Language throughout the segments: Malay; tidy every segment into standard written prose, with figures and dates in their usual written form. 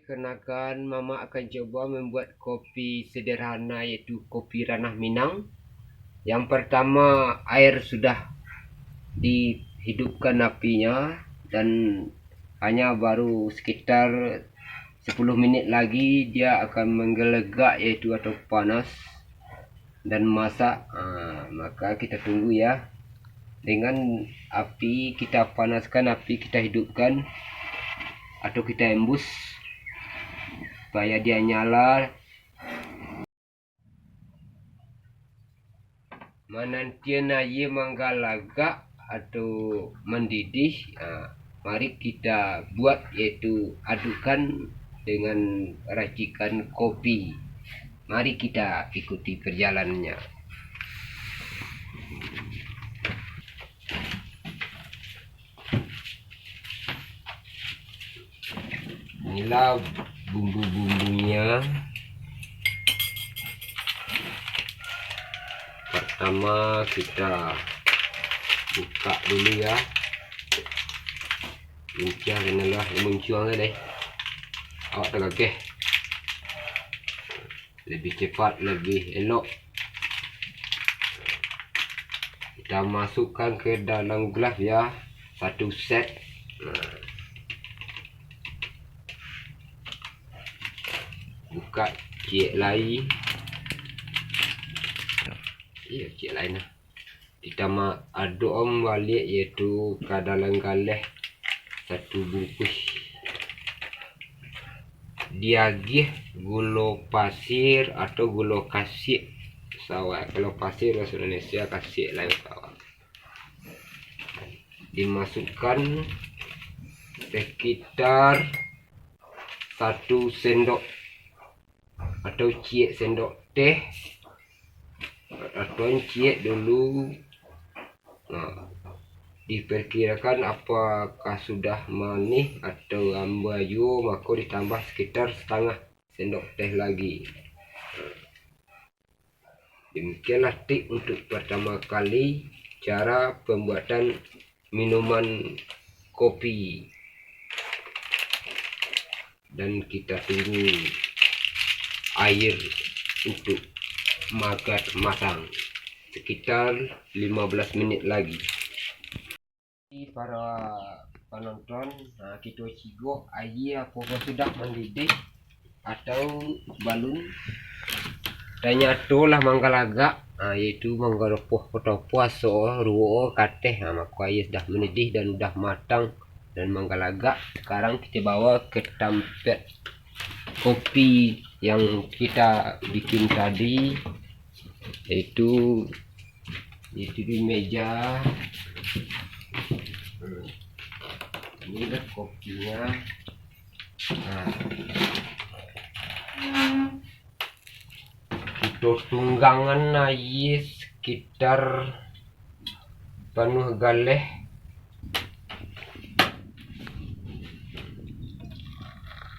Perkenalkan, Mama akan coba membuat kopi sederhana, yaitu kopi Ranah Minang. Yang pertama, air sudah dihidupkan apinya dan hanya baru sekitar 10 menit lagi dia akan menggelegak, yaitu atau panas dan masak. Maka kita tunggu ya. Dengan api kita panaskan, api kita hidupkan atau kita embus supaya dia nyala. Menantian ia menggalagak atau mendidih, mari kita buat, yaitu adukkan dengan racikan kopi. Mari kita ikuti perjalanannya. Inilah bumbu-bumbunya. Pertama kita buka dulu ya. Muncul inilah muncul deh. Awak tegak lebih cepat, lebih elok. Kita masukkan ke dalam gelas ya, satu set. Buka cik lain. Iya, cik lain lah. Kita aduk balik, yaitu ke dalam galah satu bungkus. Diagih gula pasir atau gula kasik sawat. Kalau pasir bahasa Indonesia, kasik lain sawat. Dimasukkan sekitar 1 sendok atau cik sendok teh atau cik dulu. Diperkirakan apakah sudah manis atau ambayu, maka ditambah sekitar setengah sendok teh lagi. Demikianlah tip untuk pertama kali cara pembuatan minuman kopi. Dan kita tunggu air untuk matang sekitar 15 menit lagi. Para penonton, kita cigok air apakah sudah mendidih atau balun. Dan nyatulah manggalagak, yaitu manggaropoh potopoh so ruo kateh. Maka air sudah mendidih dan sudah matang dan manggalagak. Sekarang kita bawa ke tempat kopi yang kita bikin tadi, yaitu di meja. Inilah kopinya. Kita tunggangan air sekitar penuh galeh.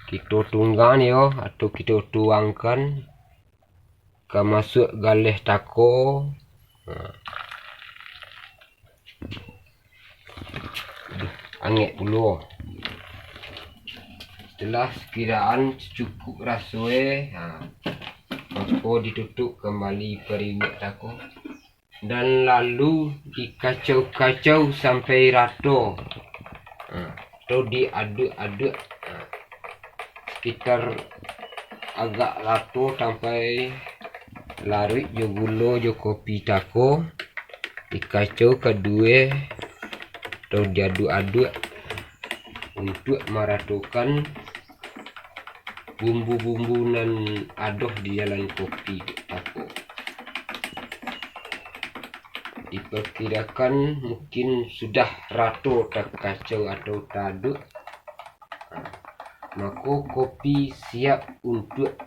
Kita tunggang ya, atau kita tuangkan ke masuk galeh tako. Angin dulu. Setelah sekiraan cukup rasanya, maka ditutup kembali periuk tako dan lalu dikacau-kacau sampai rata, atau diaduk-aduk sekitar agak rata sampai larut jo gula jo kopi tako. Dikacau kedua atau diaduk-aduk untuk meratukan bumbu-bumbu dan adoh di dalam kopi tako. Diperkirakan mungkin sudah rata terkacau atau taduk, maka kopi siap untuk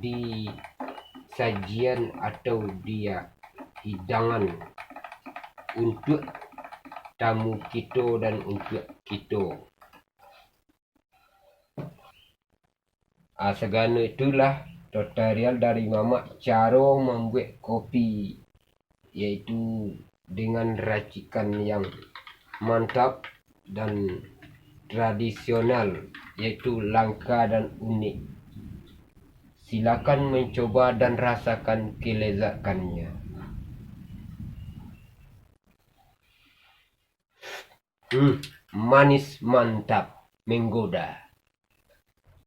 disajian atau dia hidangan untuk tamu kita dan untuk kita. Segala itulah tutorial dari Mama cara membuat kopi, yaitu dengan racikan yang mantap dan tradisional, yaitu langka dan unik. Silakan mencoba dan rasakan kelezatannya. Manis mantap, menggoda.